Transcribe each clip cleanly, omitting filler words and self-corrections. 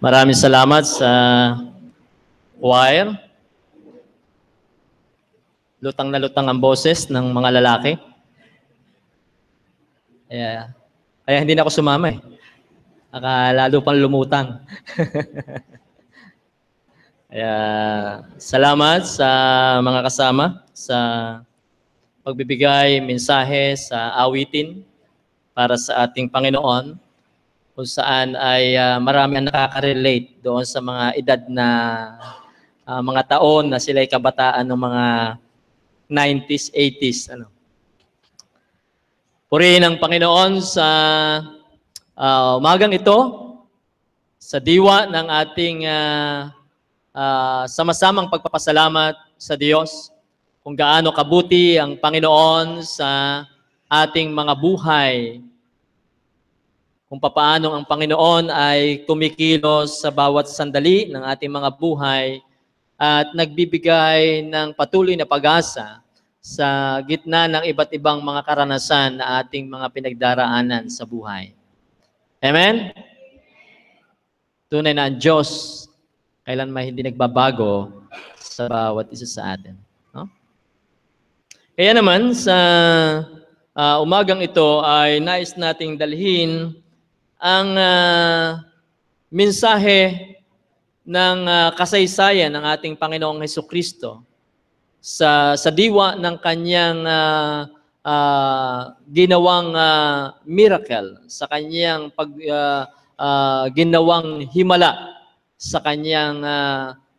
Maraming salamat sa choir. Lutang na lutang ang boses ng mga lalaki. Kaya hindi na ako sumama eh. Lalo pang lumutang. Kaya salamat sa mga kasama sa pagbibigay mensahe sa awitin para sa ating Panginoon, kung saan ay marami ang nakaka-relate doon sa mga edad na mga taon na sila'y kabataan ng mga 90s, 80s. Purihin ang Panginoon sa umagang ito, sa diwa ng ating sama-samang pagpapasalamat sa Diyos kung gaano kabuti ang Panginoon sa ating mga buhay, kung papaano ang Panginoon ay kumikilos sa bawat sandali ng ating mga buhay at nagbibigay ng patuloy na pag-asa sa gitna ng iba't ibang mga karanasan na ating mga pinagdaraanan sa buhay. Amen? Tunay na ang Diyos kailanman hindi nagbabago sa bawat isa sa atin. No? Kaya naman, sa umagang ito ay nais nating dalhin ang mensahe ng kasaysayan ng ating Panginoong Hesukristo sa diwa ng kanyang ginawang miracle, sa kanyang ginawang himala sa kanyang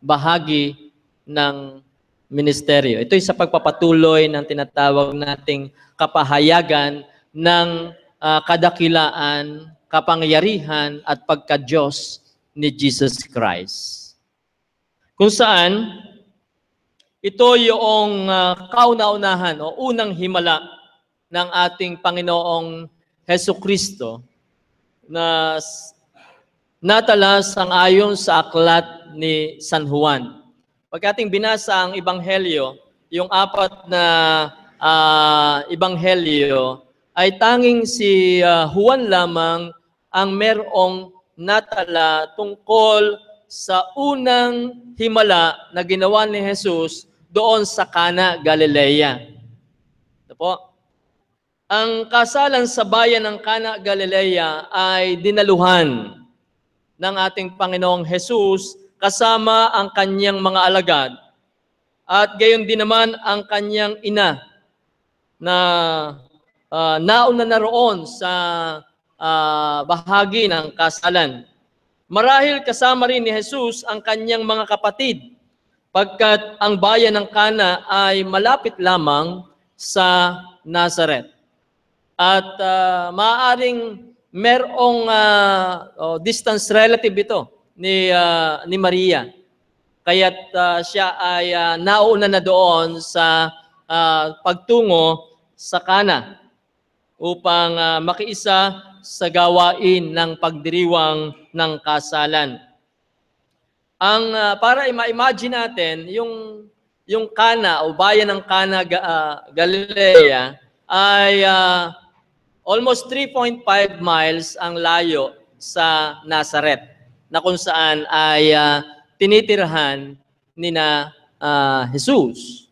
bahagi ng ministeryo. Ito'y sa pagpapatuloy ng tinatawag nating kapahayagan ng kadakilaan, kapangyarihan at pagka-Diyos ni Jesus Christ. Kung saan, ito yung kauna-unahan o unang himala ng ating Panginoong Hesukristo na natala sang-ayon sa aklat ni San Juan. Pag ating binasa ang Ebanghelyo, yung 4 na Ebanghelyo, ay tanging si Juan lamang ang merong natala tungkol sa unang himala na ginawa ni Jesus doon sa Cana, Galilea. Ito po. Ang kasalan sa bayan ng Cana, Galilea ay dinaluhan ng ating Panginoong Jesus kasama ang kanyang mga alagad at gayon din naman ang kanyang ina na nauna na roon sa bahagi ng kasalan. Marahil kasama rin ni Jesus ang kanyang mga kapatid pagkat ang bayan ng Cana ay malapit lamang sa Nazareth. At maaaring merong distance relative ito ni Maria. Kaya't siya ay nauna na doon sa pagtungo sa Cana upang makiisa sa gawain ng pagdiriwang ng kasalan. Para ma-imagine natin, yung Cana o bayan ng Cana, Galilea ay almost 3.5 miles ang layo sa Nazareth, na kung saan ay tinitirhan ni Jesus.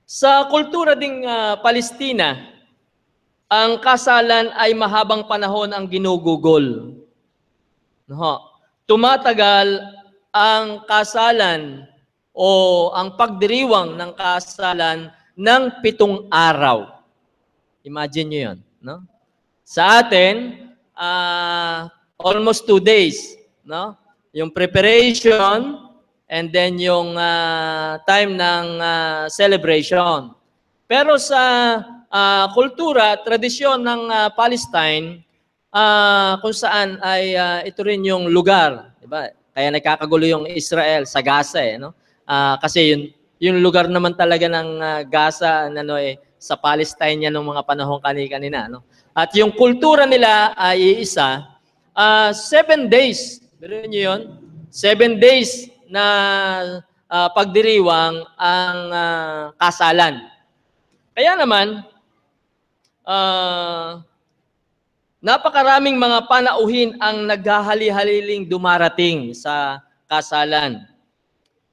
Sa kultura ding Palestina, ang kasalan ay mahabang panahon ang ginugugol. Tumatagal ang kasalan o ang pagdiriwang ng kasalan ng 7 araw. Imagine nyo yun. No? Sa atin, almost 2 days. No? Yung preparation and then yung time ng celebration. Pero sa kultura, tradisyon ng Palestine, kung saan ay ito rin yung lugar. Diba? Kaya nagkakagulo yung Israel sa Gaza. No? Kasi yung lugar naman talaga ng Gaza sa Palestine yan ng mga panahong kanina. No? At yung kultura nila ay iisa, 7 days. Pero nyo yun? 7 days na pagdiriwang ang kasalan. Kaya naman, Napakaraming mga panauhin ang naghahali-haliling dumarating sa kasalan.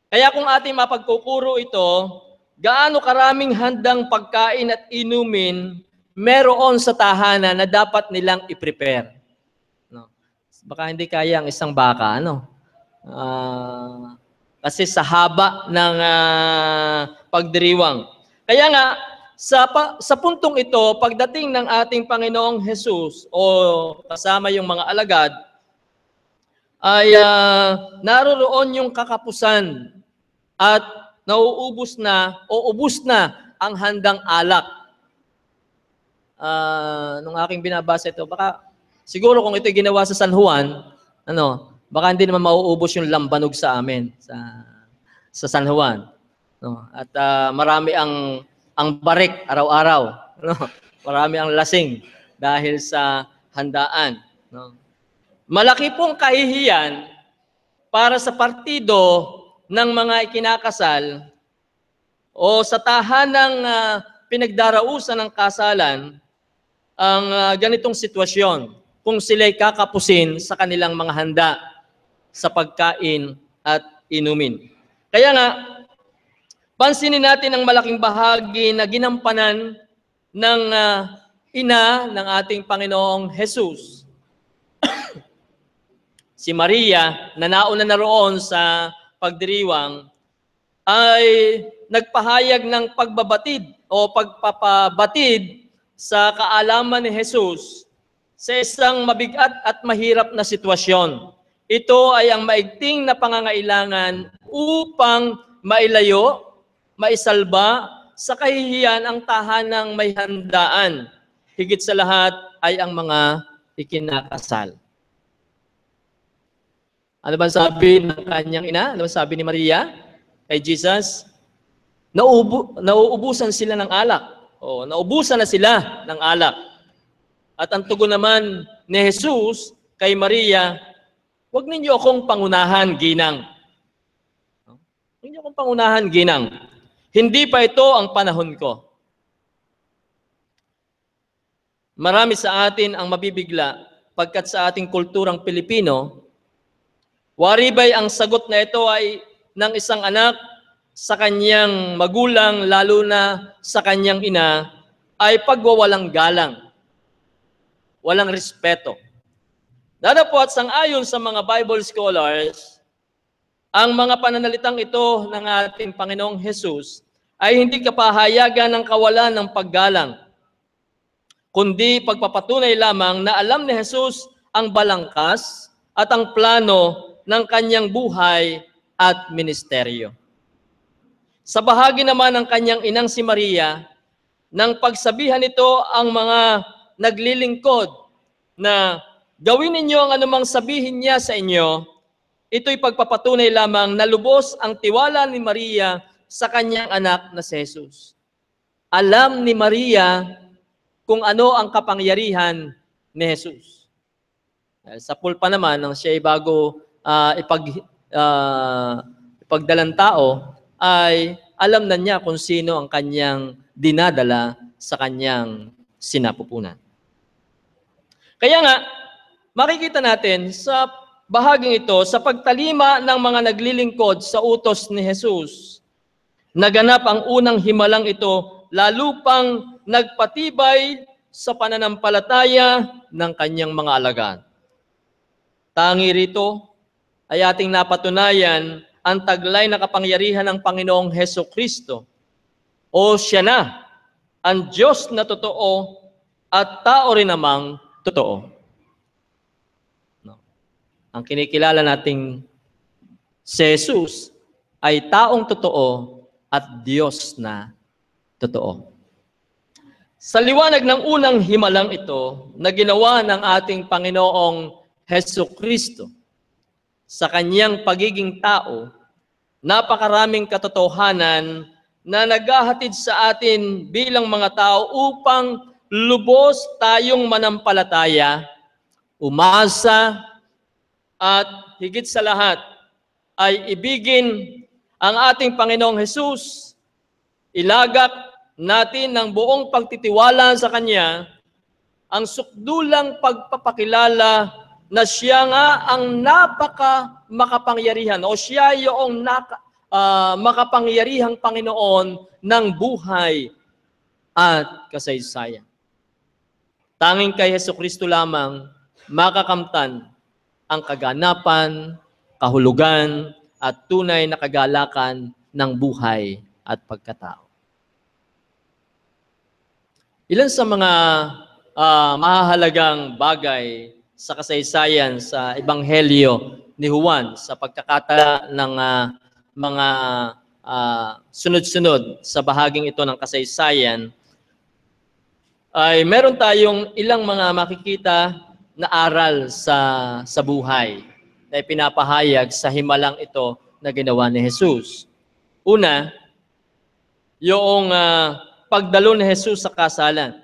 Kaya kung ating mapagkukuro ito, gaano karaming handang pagkain at inumin meron sa tahanan na dapat nilang i-prepare. No? Baka hindi kaya ang isang baka, ano? Kasi sa haba ng pagdiriwang. Kaya nga, sa puntong ito, pagdating ng ating Panginoong Jesus o kasama yung mga alagad, ay naroroon yung kakapusan at nauubos na o ubos na ang handang alak. Nung aking binabasa ito, baka siguro kung ito ginawa sa San Juan, baka hindi naman mauubos yung lambanog sa amin sa San Juan. No? At marami ang barik araw-araw. No? Marami ang lasing dahil sa handaan. No? Malaki pong kahihiyan para sa partido ng mga ikinakasal o sa tahanang pinagdarausan ng kasalan ang ganitong sitwasyon kung sila'y kakapusin sa kanilang mga handa sa pagkain at inumin. Kaya nga, pansinin natin ang malaking bahagi na ginampanan ng ina ng ating Panginoong Jesus. Si Maria, na nauna na roon sa pagdiriwang, ay nagpahayag ng pagbabatid o pagpapabatid sa kaalaman ni Jesus sa isang mabigat at mahirap na sitwasyon. Ito ay ang maigting na pangangailangan upang mailayo, maisalba sa kahihiyan ang tahanang may handaan. Higit sa lahat ay ang mga ikinakasal. Ano ba sabi ng kanyang ina? Ano ba sabi ni Maria kay Jesus? Nauubusan sila ng alak. O, naubusan na sila ng alak. At ang tugon naman ni Jesus kay Maria, huwag ninyo akong pangunahan, ginang. Huwag ninyo akong pangunahan, ginang. Hindi pa ito ang panahon ko. Marami sa atin ang mabibigla pagkat sa ating kulturang Pilipino, waribay ang sagot na ito ay ng isang anak sa kanyang magulang, lalo na sa kanyang ina, ay pagwawalang galang. Walang respeto. Datapwat sang-ayon sa mga Bible scholars, ang mga pananalitang ito ng ating Panginoong Jesus ay hindi kapahayagan ng kawalan ng paggalang, kundi pagpapatunay lamang na alam ni Jesus ang balangkas at ang plano ng kanyang buhay at ministeryo. Sa bahagi naman ng kanyang inang si Maria, nang pagsabihan nito ang mga naglilingkod na gawin ninyo ang anumang sabihin niya sa inyo, ito'y pagpapatunay lamang na lubos ang tiwala ni Maria sa kanyang anak na si Jesus. Alam ni Maria kung ano ang kapangyarihan ni Jesus. Sa pulpa naman, nang siya ay bago ipagdalang tao, ay alam na niya kung sino ang kanyang dinadala sa kanyang sinapupunan. Kaya nga, makikita natin sa bahaging ito, sa pagtalima ng mga naglilingkod sa utos ni Jesus, naganap ang unang himalang ito, lalo pang nagpatibay sa pananampalataya ng kanyang mga alagad. Tangi rito ay ating napatunayan ang taglay na kapangyarihan ng Panginoong Hesukristo. O siya na, ang Diyos na totoo at tao rin namang totoo. No. Ang kinikilala nating si Jesus ay taong totoo at Diyos na totoo. Sa liwanag ng unang himalang ito na ginawa ng ating Panginoong Hesukristo, sa kanyang pagiging tao, napakaraming katotohanan na naghahatid sa atin bilang mga tao upang lubos tayong manampalataya, umasa, at higit sa lahat ay ibigin ang ating Panginoong Hesus, ilagak natin ng buong pagtitiwala sa Kanya ang sukdulang pagpapakilala na siya nga ang napaka makapangyarihan o siya yung makapangyarihang Panginoon ng buhay at kasaysayan. Tanging kay Hesukristo lamang makakamtan ang kaganapan, kahulugan, at tunay na kagalakan ng buhay at pagkatao. Ilan sa mga mahahalagang bagay sa kasaysayan sa Ebanghelyo ni Juan sa pagkakatala ng mga sunod-sunod sa bahaging ito ng kasaysayan ay meron tayong ilang mga makikita na aral sa buhay na pinapahayag sa himalang ito na ginawa ni Jesus. Una, yung pagdalo ni Jesus sa kasalan.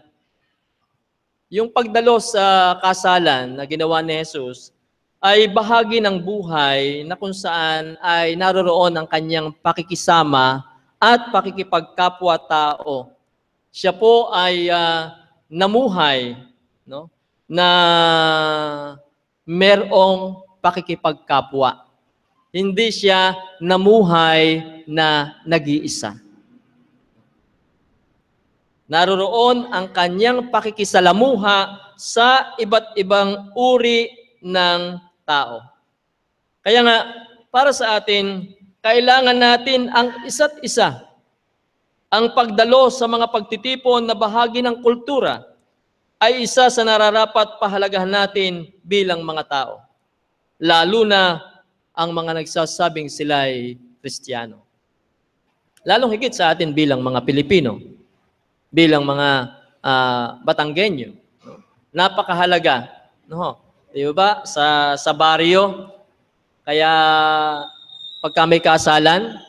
Yung pagdalo sa kasalan na ginawa ni Jesus ay bahagi ng buhay na kung saan ay naroroon ang kanyang pakikisama at pakikipagkapwa-tao. Siya po ay namuhay, no, na merong pakikipagkapwa. Hindi siya namuhay na nag-iisa. Naroroon ang kanyang pakikisalamuha sa iba't ibang uri ng tao. Kaya nga, para sa atin, kailangan natin ang isa't isa. Ang pagdalo sa mga pagtitipon na bahagi ng kultura ay isa sa nararapat pahalagahan natin bilang mga tao. Lalo na ang mga nagsasabing sila'y Kristiyano. Lalong higit sa atin bilang mga Pilipino, bilang mga Batanggenyo. Napakahalaga. No? Di ba? Sa baryo, kaya pagka may kasalan,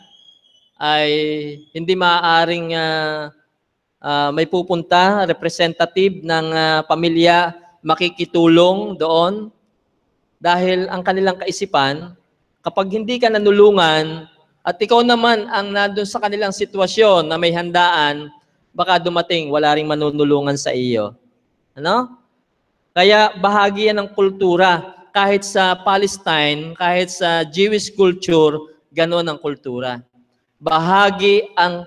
ay hindi maaaring may pupunta, representative ng pamilya, makikitulong doon. Dahil ang kanilang kaisipan, kapag hindi ka nanulungan, at ikaw naman ang nandun sa kanilang sitwasyon na may handaan, baka dumating, wala ring manunulungan sa iyo. Ano? Kaya bahagi yan ng kultura. Kahit sa Palestine, kahit sa Jewish culture, gano'n ang kultura. Bahagi ang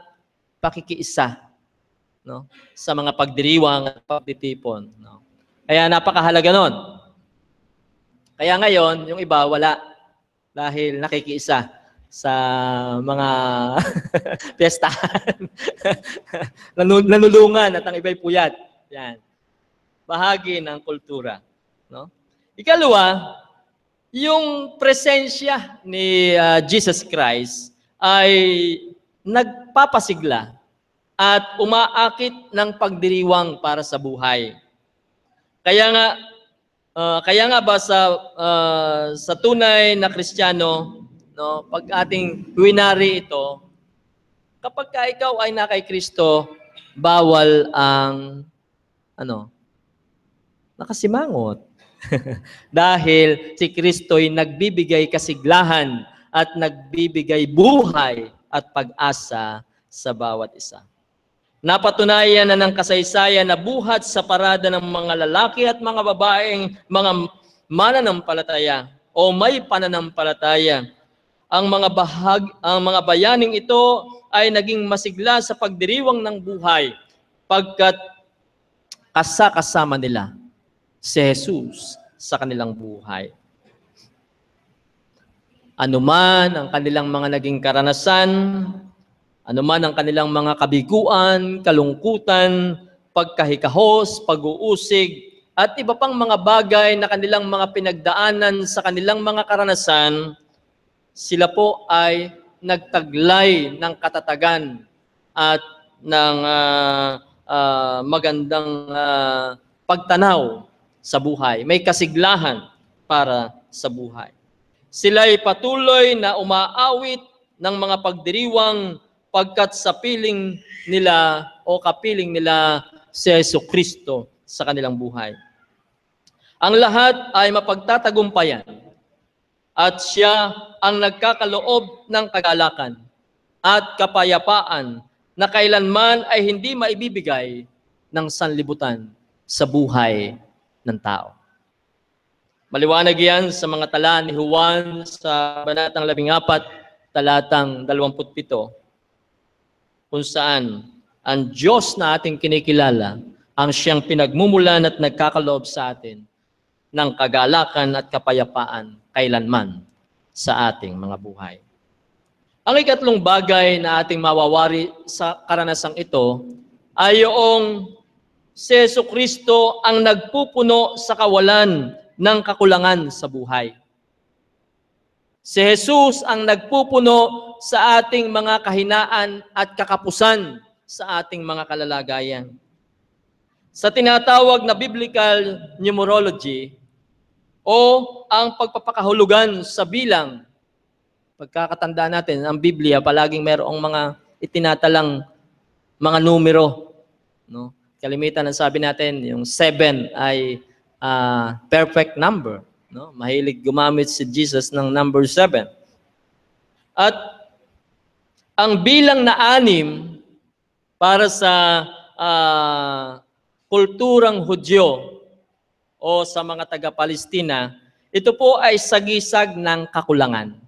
pakikiisa, no, sa mga pagdiriwang at pagtitipon. No? Kaya napakahalaga nun. Kaya ngayon, yung iba wala dahil nakikiisa sa mga piyestahan. Nanulungan at ang iba'y puyat. Yan. Bahagi ng kultura. No? Ikalawa, yung presensya ni Jesus Christ ay nagpapasigla at umaakit ng pagdiriwang para sa buhay. Kaya nga ba sa tunay na Kristiyano, no, pag ating winari ito, kapag ka ikaw ay na kay Kristo, bawal ang nakasimangot. Dahil si Kristo'y nagbibigay kasiglahan at nagbibigay buhay at pag-asa sa bawat isa. Napatunayan na ng kasaysayan na buhat sa parada ng mga lalaki at mga babaeng mga mananampalataya o may pananampalataya. Ang mga bayaning ito ay naging masigla sa pagdiriwang ng buhay pagkat kasama nila si Jesus sa kanilang buhay. Anuman ang kanilang mga naging karanasan, anuman ang kanilang mga kabiguan, kalungkutan, pagkahikahos, pag-uusig, at iba pang mga bagay na kanilang mga pinagdaanan sa kanilang mga karanasan, sila po ay nagtaglay ng katatagan at ng magandang pagtanaw sa buhay. May kasiglahan para sa buhay. Sila'y patuloy na umaawit ng mga pagdiriwang pagkat sa piling nila o kapiling nila si Jesucristo sa kanilang buhay. Ang lahat ay mapagtatagumpayan at siya ang nagkakaloob ng kagalakan at kapayapaan na kailanman ay hindi maibibigay ng sanlibutan sa buhay ng tao. Maliwanag yan sa mga tala ni Juan sa Banatang 14, talatang 27, kung saan ang Diyos na ating kinikilala ang siyang pinagmumulan at nagkakaloob sa atin ng kagalakan at kapayapaan kailanman sa ating mga buhay. Ang ikatlong bagay na ating mawawari sa karanasang ito ay yung si Jesucristo ang nagpupuno sa kawalan ng kakulangan sa buhay. Si Jesus ang nagpupuno sa ating mga kahinaan at kakapusan sa ating mga kalalagayan. Sa tinatawag na biblical numerology o ang pagpapakahulugan sa bilang, pagkakatanda natin, ang Biblia palaging mayroong mga itinatalang mga numero. No? Kalimitan ang sabi natin, yung 7 ay perfect number. No? Mahilig gumamit si Jesus ng number 7. At ang bilang na 6 para sa kulturang Hudyo o sa mga taga-Palestina, ito po ay sagisag ng kakulangan.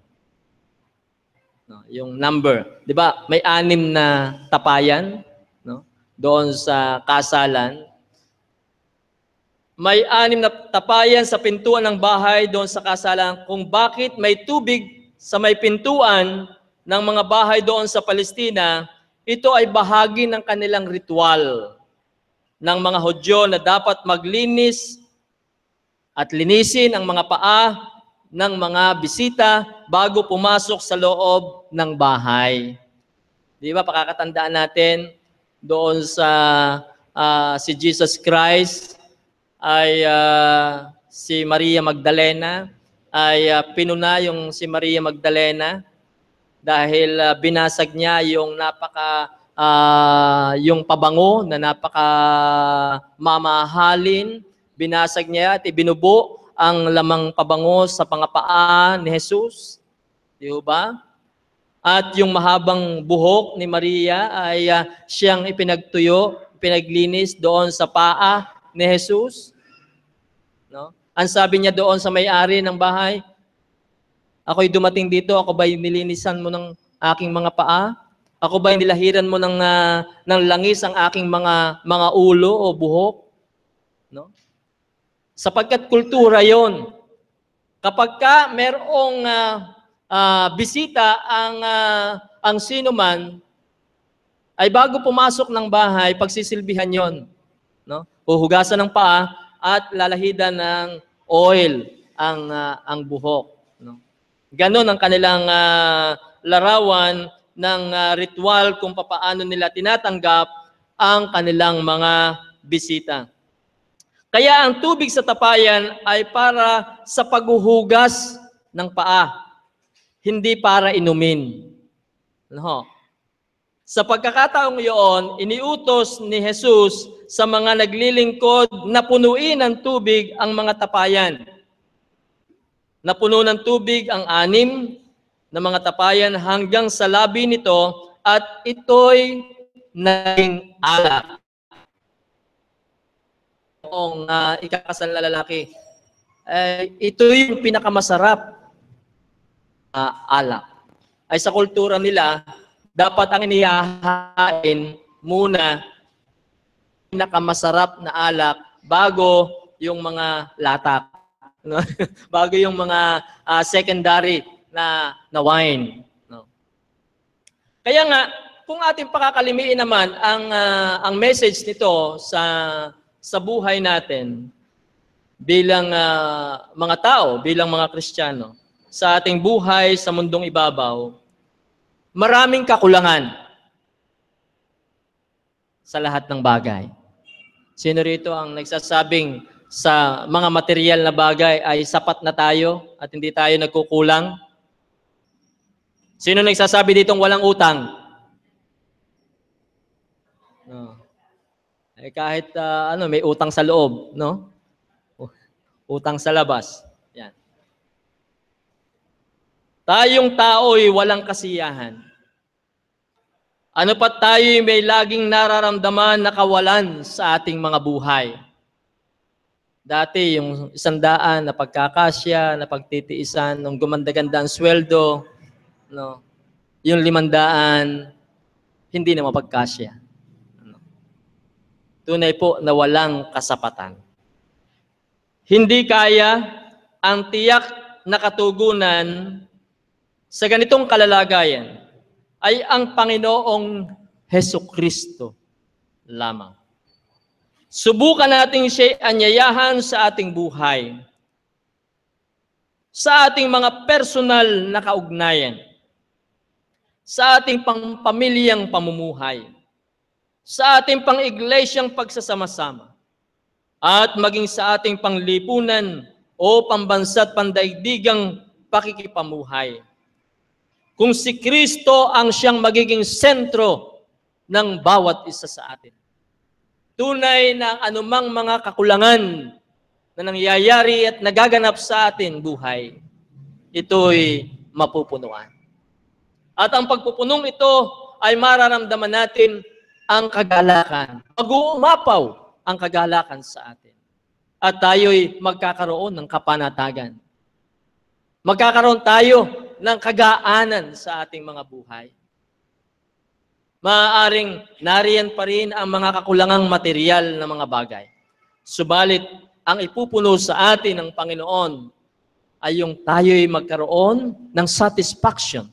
No, yung number, 'di ba? May 6 na tapayan, no? Doon sa kasalan. May 6 na tapayan sa pintuan ng bahay doon sa kasalan kung bakit may tubig sa may pintuan ng mga bahay doon sa Palestina. Ito ay bahagi ng kanilang ritual ng mga Hudyo na dapat maglinis at linisin ang mga paa ng mga bisita bago pumasok sa loob ng bahay. Di ba, pakakatandaan natin doon sa si Jesus Christ ay si Maria Magdalena ay pinuna yung si Maria Magdalena dahil binasag niya yung yung pabango na napaka mamahalin. Binasag niya at ibinubo ang lamang pabango sa pangapaa ni Jesus. Di ba? At yung mahabang buhok ni Maria ay siyang ipinagtuyo, pinaglinis doon sa paa ni Jesus. No? Ang sabi niya doon sa may-ari ng bahay, ako'y dumating dito, ako ba'y nilinisan mo ng aking mga paa? Ako ba'y nilahiran mo ng langis ang aking mga ulo o buhok? No? Sapagkat kultura yon. Kapag ka merong bisita ang sino man, ay bago pumasok ng bahay, pagsisilbihan yon. No? Huhugasan ng paa at lalahidan ng oil ang buhok. No? Ganon ang kanilang larawan ng ritual kung papaano nila tinatanggap ang kanilang mga bisita. Kaya ang tubig sa tapayan ay para sa paghuhugas ng paa, hindi para inumin. No? Sa pagkakataong iyon, iniutos ni Jesus sa mga naglilingkod na punuin ng tubig ang mga tapayan. Napuno ng tubig ang 6 na mga tapayan hanggang sa labi nito at ito'y naging alak. Kung ikakasal na lalaki, ito yung pinakamasarap alak. Ay sa kultura nila, dapat ang inihahain muna pinakamasarap na alak bago yung mga latak. No? Bago yung mga secondary na wine. No? Kaya nga, kung ating pakakalimiin naman ang message nito sa buhay natin bilang mga tao, bilang mga Kristiyano, sa ating buhay sa mundong ibabaw, maraming kakulangan sa lahat ng bagay. Sino rito ang nagsasabing sa mga material na bagay ay sapat na tayo at hindi tayo nagkukulang? Sino nagsasabi ditong walang utang? No. Eh kahit may utang sa loob, no? Utang sa labas. Yan. Tayong tao'y walang kasiyahan. Ano pa tayo'y may laging nararamdaman na kawalan sa ating mga buhay. Dati yung 100 na pagkakasya, na pagtitiisan, nung gumanda-ganda ang sweldo, no? Yung 500, hindi na mapagkasya. No? Tunay po na walang kasapatan. Hindi kaya ang tiyak na katugunan sa ganitong kalalagayan ay ang Panginoong Hesukristo lamang. Subukan natin siya anyayahan sa ating buhay, sa ating mga personal na kaugnayan, sa ating pamilyang pamumuhay, sa ating pang-iglesyang pagsasama-sama, at maging sa ating panglipunan o pambansa't pandaigdigang pakikipamuhay. Kung si Kristo ang siyang magiging sentro ng bawat isa sa atin, tunay na anumang mga kakulangan na nangyayari at nagaganap sa atin buhay, ito'y mapupunuan. At ang pagpupunong ito ay mararamdaman natin ang kagalakan. Mag-uumapaw ang kagalakan sa atin. At tayo'y magkakaroon ng kapanatagan. Magkakaroon tayo ng kagaanan sa ating mga buhay. Maaaring nariyan pa rin ang mga kakulangang material na mga bagay. Subalit, ang ipupuno sa atin ng Panginoon ay yung tayo'y magkaroon ng satisfaction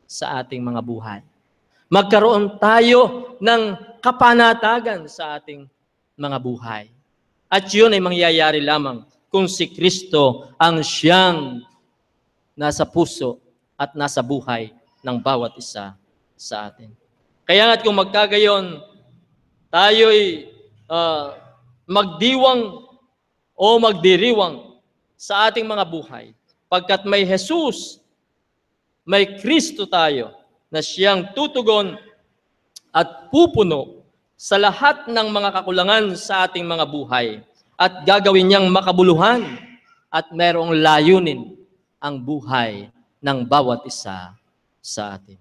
sa ating mga buhay. Magkaroon tayo ng kapanatagan sa ating mga buhay. At yun ay mangyayari lamang kung si Kristo ang siyang nasa puso at nasa buhay ng bawat isa sa atin. Kaya nga't kung magkagayon, tayo'y magdiwang o magdiriwang sa ating mga buhay. Pagkat may Jesus, may Kristo tayo na siyang tutugon at pupuno sa lahat ng mga kakulangan sa ating mga buhay at gagawin niyang makabuluhan at merong layunin ang buhay ng bawat isa sa atin.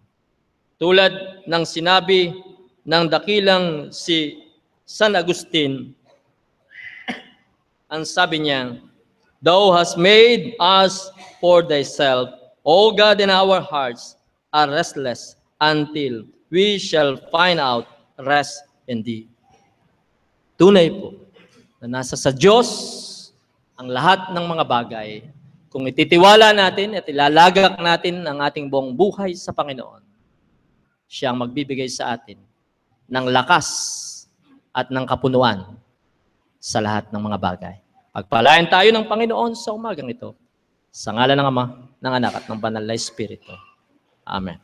Tulad ng sinabi ng dakilang si San Agustin, ang sabi niya, "Thou hast made us for thyself, O God, and our hearts are restless until we shall find out rest in thee." Tunay po na nasa sa Diyos ang lahat ng mga bagay. Kung ititiwala natin at ilalagak natin ang ating buong buhay sa Panginoon, siya ang magbibigay sa atin ng lakas at ng kapunuan sa lahat ng mga bagay. Pagpalain tayo ng Panginoon sa umagang ito. Sa ngalan ng Ama, ng Anak at ng Banal na Espiritu. Amen.